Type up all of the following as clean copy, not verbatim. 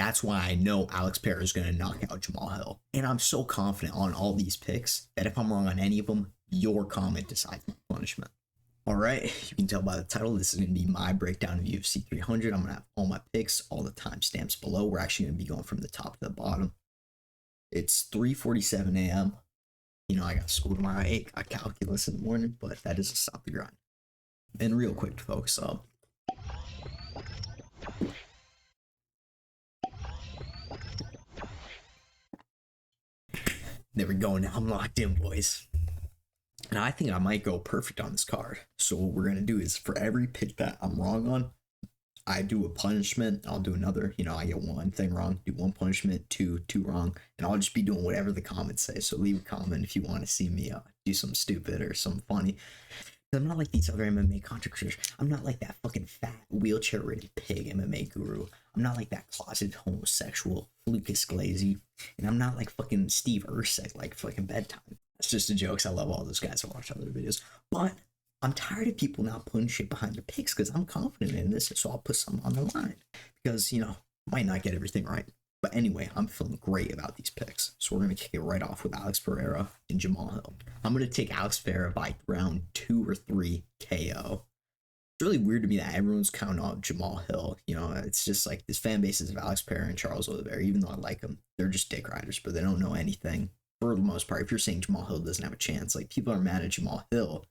That's why I know Alex Pereira is going to knock out Jamahal Hill. And I'm so confident on all these picks that if I'm wrong on any of them, your comment decides my punishment. All right, you can tell by the title, this is going to be my breakdown of UFC 300. I'm going to have all my picks, all the timestamps below. We're actually going to be going from the top to the bottom. It's 3:47 a.m. You know, I got school tomorrow. I got calculus in the morning, but that doesn't stop the grind. And real quick to focus up. There we go. Now I'm locked in, boys. And I think I might go perfect on this card. So what we're going to do is for every pick that I'm wrong on, I do a punishment. I'll do another, you know, I get one thing wrong, do one punishment, two wrong, and I'll just be doing whatever the comments say. So leave a comment if you want to see me do something stupid or something funny. I'm not like these other MMA content creators. I'm not like that fucking fat, wheelchair-ridden pig MMA guru. I'm not like that closeted homosexual Lucas Glazy. And I'm not like fucking Steve Ursek, like fucking bedtime. That's just a joke. I love all those guys. I watch other videos. But I'm tired of people not putting shit behind their picks because I'm confident in this. So I'll put something on the line. Because, you know, might not get everything right. But anyway, I'm feeling great about these picks. So we're going to kick it right off with Alex Pereira and Jamahal Hill. I'm going to take Alex Pereira by round 2 or 3 KO. It's really weird to me that everyone's counting out Jamahal Hill. You know, it's just like this fan bases of Alex Pereira and Charles Oliviera, even though I like them, they're just dick riders, but they don't know anything. For the most part, if you're saying Jamahal Hill doesn't have a chance, like people are mad at Jamahal Hill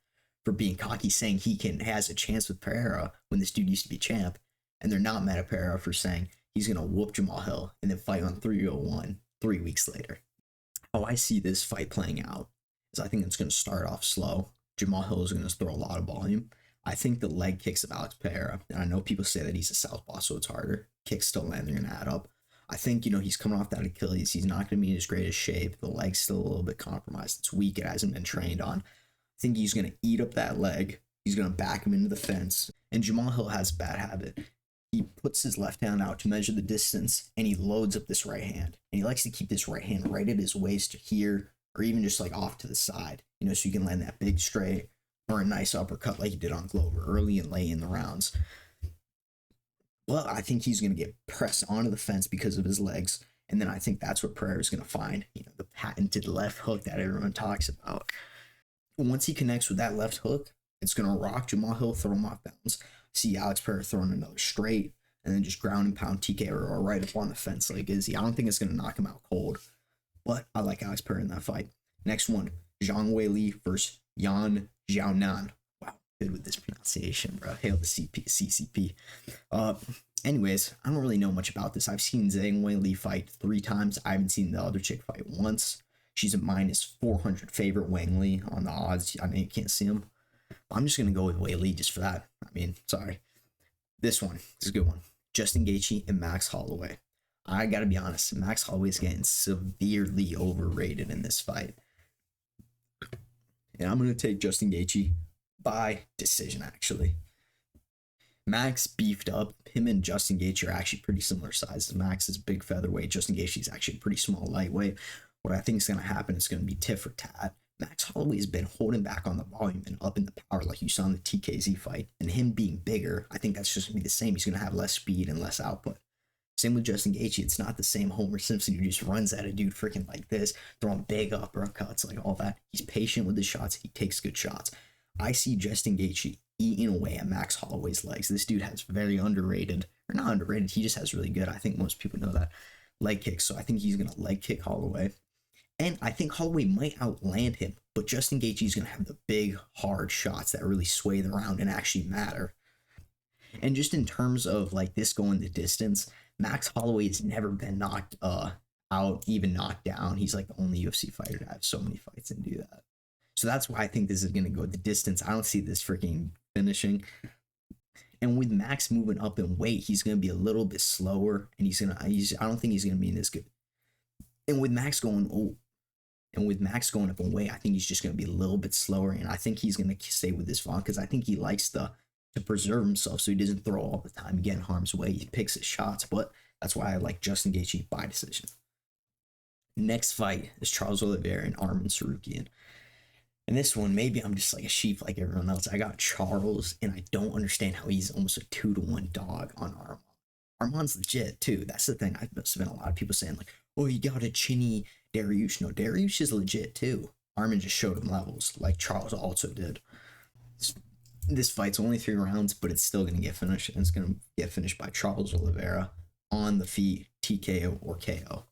for being cocky, saying he has a chance with Pereira when this dude used to be champ. And they're not mad at Pereira for saying he's going to whoop Jamahal Hill and then fight on 301 3 weeks later. How I see this fight playing out is I think it's going to start off slow. Jamahal Hill is going to throw a lot of volume. I think the leg kicks of Alex Pereira, and I know people say that he's a southpaw, so it's harder. Kicks still land, they're going to add up. I think, you know, he's coming off that Achilles. He's not going to be in his greatest shape. The leg's still a little bit compromised. It's weak. It hasn't been trained on. I think he's going to eat up that leg. He's going to back him into the fence. And Jamahal Hill has a bad habit. He puts his left hand out to measure the distance, and he loads up this right hand. And he likes to keep this right hand right at his waist here, or even just like off to the side, you know, so you can land that big straight or a nice uppercut like he did on Glover early and late in the rounds. Well, I think he's going to get pressed onto the fence because of his legs. And then I think that's what Pereira is going to find, you know, the patented left hook that everyone talks about. Once he connects with that left hook, it's going to rock Jamahal Hill, throw him off balance. See Alex Pereira throwing another straight and then just ground and pound TK or right up on the fence like Izzy. I don't think it's going to knock him out cold, but I like Alex Pereira in that fight. Next one, Zhang Weili versus Yan Xiaonan. Wow, good with this pronunciation, bro. Hail the CCP. Anyways, I don't really know much about this. I've seen Zhang Weili fight 3 times. I haven't seen the other chick fight once. She's a -400 favorite Wang Li on the odds. I know you can't see him. I'm just going to go with Weili just for that. I mean, sorry. This is a good one. Justin Gaethje and Max Holloway. I got to be honest, Max Holloway is getting severely overrated in this fight. And I'm going to take Justin Gaethje by decision, actually. Max beefed up. Him and Justin Gaethje are actually pretty similar sizes. Max is big featherweight. Justin Gaethje is actually pretty small lightweight. What I think is going to happen is going to be tit for tat. Max Holloway has been holding back on the volume and up in the power like you saw in the TKZ fight. And him being bigger, I think that's just going to be the same. He's going to have less speed and less output. Same with Justin Gaethje. It's not the same Homer Simpson who just runs at a dude freaking like this, throwing big uppercuts, like all that. He's patient with his shots. He takes good shots. I see Justin Gaethje eating away at Max Holloway's legs. This dude has very underrated, or not underrated, he just has really good, I think most people know that, leg kicks. So I think he's going to leg kick Holloway. And I think Holloway might outland him, but Justin Gaethje is going to have the big, hard shots that really sway the round and actually matter. And just in terms of like this going the distance, Max Holloway has never been knocked out, even knocked down. He's like the only UFC fighter to have so many fights and do that. So that's why I think this is going to go the distance. I don't see this freaking finishing. And with Max moving up in weight, he's going to be a little bit slower, and I don't think he's going to be this good. And with Max going up in weight, I think he's just going to be a little bit slower, and I think he's going to stay with this volume because I think he likes to preserve himself so he doesn't throw all the time, get in harm's way. He picks his shots, but that's why I like Justin Gaethje by decision. Next fight is Charles Oliviera and Arman Tsarukyan. And this one, maybe I'm just like a sheep like everyone else. I got Charles, and I don't understand how he's almost a 2-to-1 dog on Arman. Arman's legit too. That's the thing. I've been a lot of people saying like, oh, you got a chinny Dariush. No, Dariush is legit too. Arman just showed him levels like Charles also did. This fight's only 3 rounds, but it's still gonna get finished, and it's gonna get finished by Charles Oliveira on the feet, TKO or KO.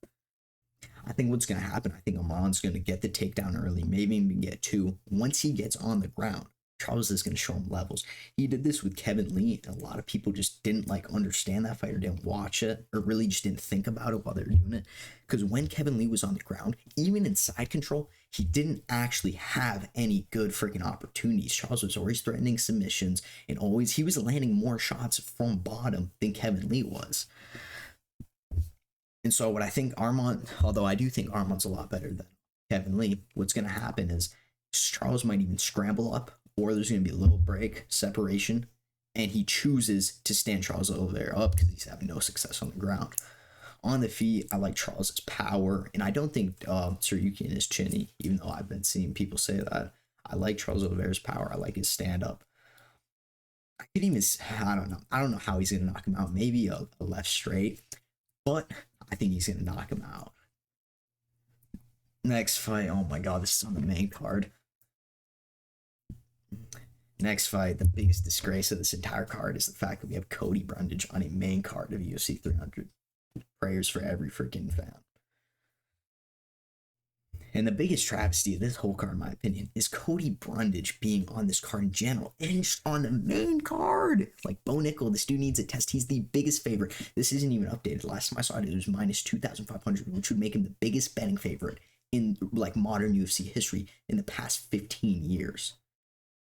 I think what's gonna happen, I think Arman's gonna get the takedown early, maybe even get 2. Once he gets on the ground, Charles is going to show him levels. He did this with Kevin Lee, and a lot of people just didn't like understand that fight or didn't watch it or really just didn't think about it while they were doing it. Because when Kevin Lee was on the ground, even in side control, he didn't actually have any good freaking opportunities. Charles was always threatening submissions, and always he was landing more shots from bottom than Kevin Lee was. And so what I think Arman, although I do think Arman's a lot better than Kevin Lee, what's going to happen is Charles might even scramble up, or there's going to be a little break, separation, and he chooses to stand Charles Oliveira up because he's having no success on the ground. On the feet, I like Charles's power, and I don't think Tsuryukin is chinny, even though I've been seeing people say that. I like Charles Oliveira's power. I like his stand-up. I could even, I don't know how he's going to knock him out. Maybe a left straight, but I think he's going to knock him out. Next fight, oh my god, this is on the main card. Next fight, the biggest disgrace of this entire card is the fact that we have Cody Brundage on a main card of UFC 300. Prayers for every freaking fan. And the biggest travesty of this whole card, in my opinion, is Cody Brundage being on this card in general and just on the main card. Like Bo Nickel, this dude needs a test. He's the biggest favorite. This isn't even updated. Last time I saw it, it was minus 2,500, which would make him the biggest betting favorite in like modern UFC history in the past 15 years.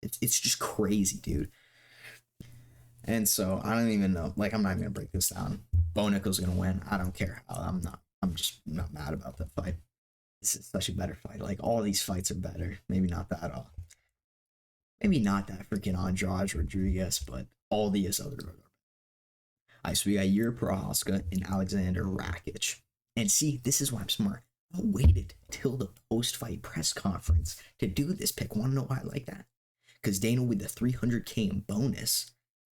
It's just crazy, dude. And so I don't even know. Like, I'm not even gonna break this down. Bo Nickel's gonna win. I don't care. I'm just not mad about that fight. This is such a better fight. Like, all these fights are better. Maybe not that all. Maybe not that freaking Andrade Rodriguez, but all these other. Alright, so we got Yuri Prochazkha and Alexander Rakic. And see, this is why I'm smart. I waited till the post-fight press conference to do this pick. Want to know why I like that? Because Dana with the 300K in bonus,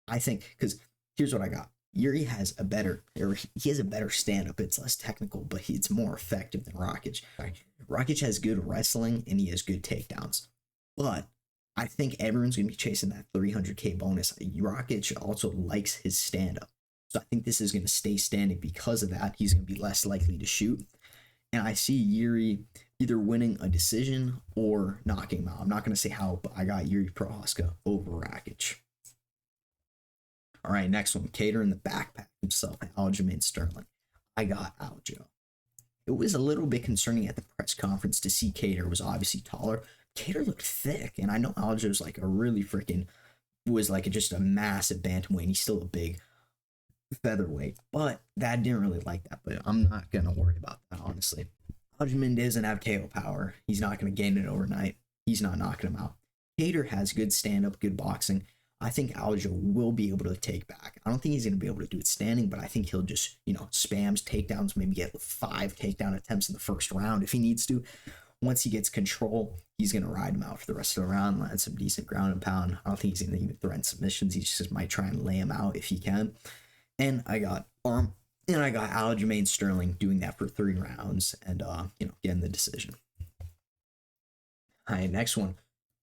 I think, because here's what I got. Yuri has a better, or he has a better stand-up. It's less technical, but it's more effective than Rakic. Rakic has good wrestling, and he has good takedowns. But I think everyone's going to be chasing that 300K bonus. Rakic also likes his stand-up. So I think this is going to stay standing because of that. He's going to be less likely to shoot. And I see Yuri either winning a decision or knocking him out. I'm not going to say how, but I got Yuri Prochazkha over Rakic. All right, next one. Kattar in the backpack himself, Aljamain Sterling. I got Aljo. It was a little bit concerning at the press conference to see Kattar was obviously taller. Kattar looked thick, and I know Aljo's like a really freaking, was like just a massive bantamweight, and he's still a big featherweight, but that didn't really like that. But I'm not going to worry about that, honestly. Aljamain doesn't have KO power. He's not going to gain it overnight. He's not knocking him out. Kattar has good stand-up, good boxing. I think Aljo will be able to take back. I don't think he's going to be able to do it standing, but I think he'll just, spams takedowns, maybe get 5 takedown attempts in the first round if he needs to. Once he gets control, he's going to ride him out for the rest of the round, land some decent ground and pound. I don't think he's going to even threaten submissions. He just might try and lay him out if he can. And I got Aljamain Sterling doing that for 3 rounds and, getting the decision. All right, next one.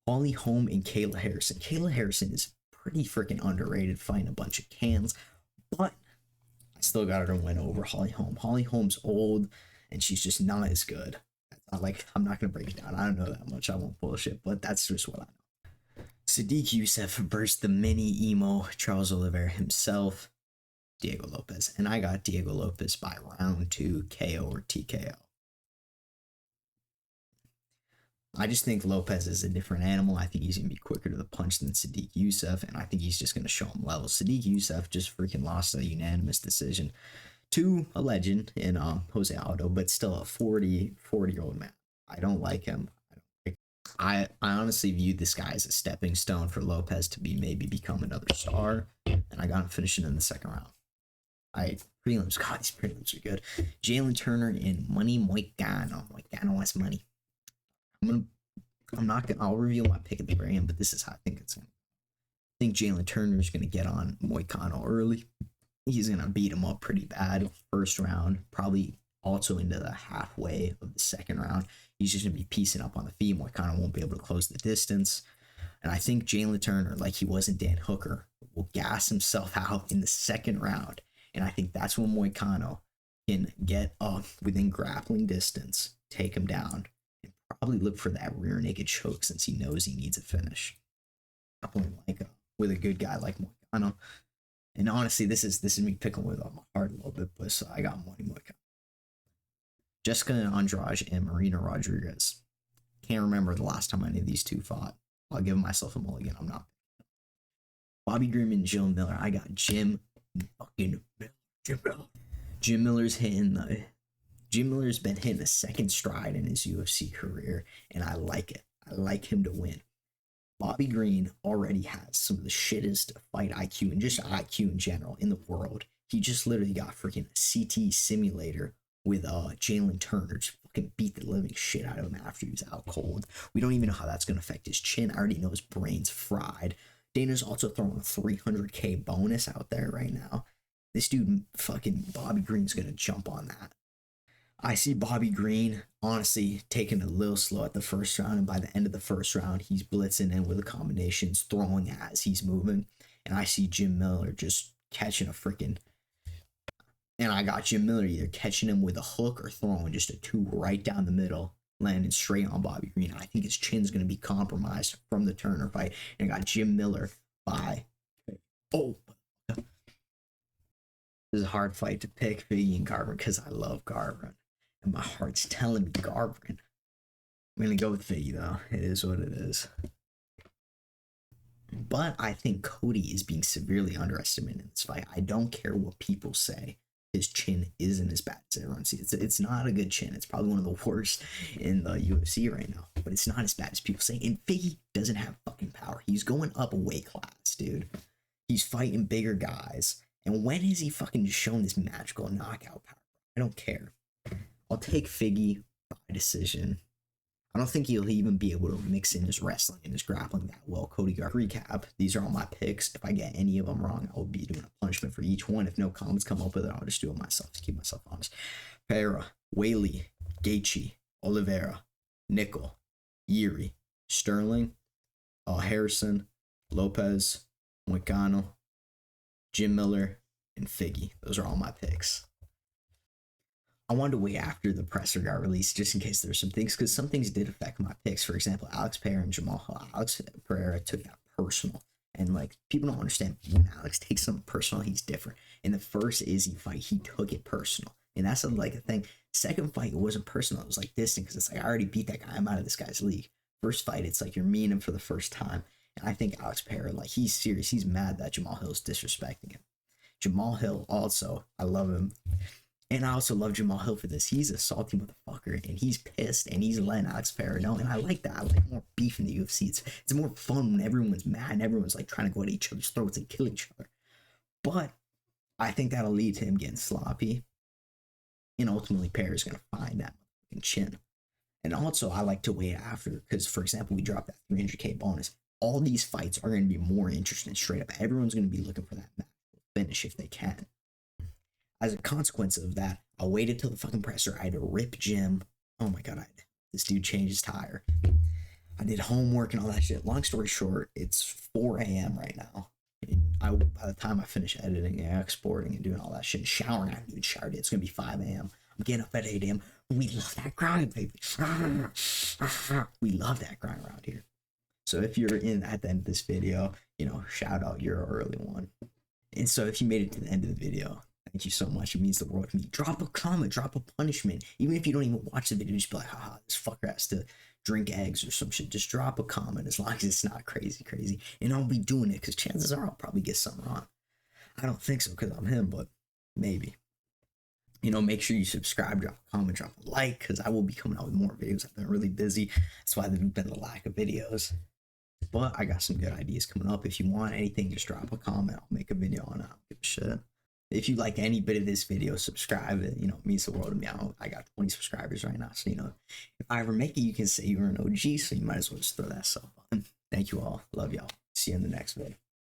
Holly Holm and Kayla Harrison. Kayla Harrison is pretty freaking underrated, fighting a bunch of cans, but I still got her to win over Holly Holm. Holly Holm's old, and she's just not as good. I'm not going to break it down. I don't know that much. I won't bullshit, but that's just what I know. Sodiq Yusuff versus the mini emo Charles Oliveira himself, Diego Lopez. And I got Diego Lopez by round 2 KO or TKO. I just think Lopez is a different animal. I think he's going to be quicker to the punch than Sodiq Yusuff, and I think he's just going to show him levels. Sodiq Yusuff just freaking lost a unanimous decision to a legend in Jose Aldo, but still a 40-year-old man. I don't like him. I honestly view this guy as a stepping stone for Lopez to maybe become another star, and I got him finishing in the second round. Prelims. God, these prelims are good. Jalen Turner in Money Moicano. Moicano has money. I'll review my pick at the very end, but this is how I think it's going to. I think Jalen Turner is going to get on Moicano early. he's gonna beat him up pretty bad first round, probably also into the halfway of the second round. He's just gonna be piecing up on the feet. Moicano won't be able to close the distance. And I think Jalen Turner, like he wasn't Dan Hooker, will gas himself out in the second round. And I think that's when Moicano can get up within grappling distance, take him down, and probably look for that rear naked choke since he knows he needs a finish. Like with a good guy like Moicano. And honestly, this is me picking with my heart a little bit, but so I got money Moicano. Jessica Andrade and Marina Rodriguez. Can't remember the last time any of these two fought. I'll give myself a mulligan. I'm not. Bobby Green and Jim Miller. I got Jim Miller. Jim Miller's been hitting a second stride in his UFC career, and I like it. I like him to win. Bobby Green already has some of the shittest fight IQ and just IQ in general in the world. He just literally got freaking CT simulator with Jalen Turner, just fucking beat the living shit out of him after he was out cold. We don't even know how that's going to affect his chin. I already know his brain's fried. Dana's also throwing a $300K bonus out there right now. This dude, fucking Bobby Green's going to jump on that. I see Bobby Green, honestly, taking it a little slow at the first round, and by the end of the first round, he's blitzing in with the combinations, throwing as he's moving. And I see Jim Miller just catching a freaking... And I got Jim Miller either catching him with a hook or throwing just a two right down the middle, landing straight on Bobby Green. I think his chin's going to be compromised from the Turner fight. And I got Jim Miller by... Oh! This is a hard fight to pick, Figgy and Garbrandt, because I love Garbrandt. And my heart's telling me Garbrandt. I'm going to go with Figgy, though. It is what it is. But I think Cody is being severely underestimated in this fight. I don't care what people say. His chin isn't as bad as everyone sees. It's not a good chin. It's probably one of the worst in the UFC right now. But it's not as bad as people say. And Figgy doesn't have fucking power. He's going up a weight class, dude. He's fighting bigger guys. And when has he fucking shown this magical knockout power? I don't care. I'll take Figgy by decision. I don't think he'll even be able to mix in his wrestling and his grappling that well. Cody Garbrandt. Recap. These are all my picks. If I get any of them wrong, I will be doing a punishment for each one. If no comments come up with it, I'll just do it myself to keep myself honest. Perira, Whaley, Gaethje, Oliviera, Nickel, Jiri, Sterling, Harrison, Lopez, Moicano, Jim Miller, and Figgy. Those are all my picks. I wanted to wait after the presser got released just in case there's some things, because some things did affect my picks. For example, Alex Pereira and Jamahal. Alex Pereira took that personal. And like, people don't understand when Alex takes something personal, he's different. In the first Izzy fight, he took it personal. And that's like a thing. Second fight, it wasn't personal. It was like distant because it's like, I already beat that guy. I'm out of this guy's league. First fight, it's like you're meeting him for the first time. And I think Alex Pereira, like, he's serious. He's mad that Jamahal Hill's disrespecting him. Jamahal Hill also, I love him. And I also love Jamahal Hill for this. He's a salty motherfucker, and he's pissed, and he's letting Alex Pereira know. And I like that. I like more beef in the UFC. It's more fun when everyone's mad and everyone's like trying to go at each other's throats and kill each other. But I think that'll lead to him getting sloppy. And ultimately, Pereira's going to find that motherfucking chin. And also, I like to wait after, because, for example, we dropped that 300K bonus. All these fights are going to be more interesting straight up. Everyone's going to be looking for that finish if they can. As a consequence of that, I waited till the fucking presser. I had to rip Jim. Oh my god, this dude changed his tire. I did homework and all that shit. Long story short, it's 4 a.m. right now. And by the time I finish editing and exporting and doing all that shit, showering, I haven't even showered yet. It's gonna be 5 a.m. I'm getting up at 8 a.m. We love that grind, baby. We love that grind around here. So if you're in at the end of this video, shout out, you're an early one. And so if you made it to the end of the video, thank you so much. It means the world to me. Drop a comment, drop a punishment. Even if you don't even watch the video, just be like, haha, this fucker has to drink eggs or some shit. Just drop a comment as long as it's not crazy. And I'll be doing it because chances are I'll probably get something wrong. I don't think so because I'm him, but maybe. Make sure you subscribe, drop a comment, drop a like, because I will be coming out with more videos. I've been really busy. That's why there's been a lack of videos. But I got some good ideas coming up. If you want anything, just drop a comment. I'll make a video on it. I don't give a shit. If you like any bit of this video, subscribe. It means the world to me. I got 20 subscribers right now, so if I ever make it, you can say you're an OG. So you might as well just throw that stuff on. Thank you all. Love y'all. See you in the next video.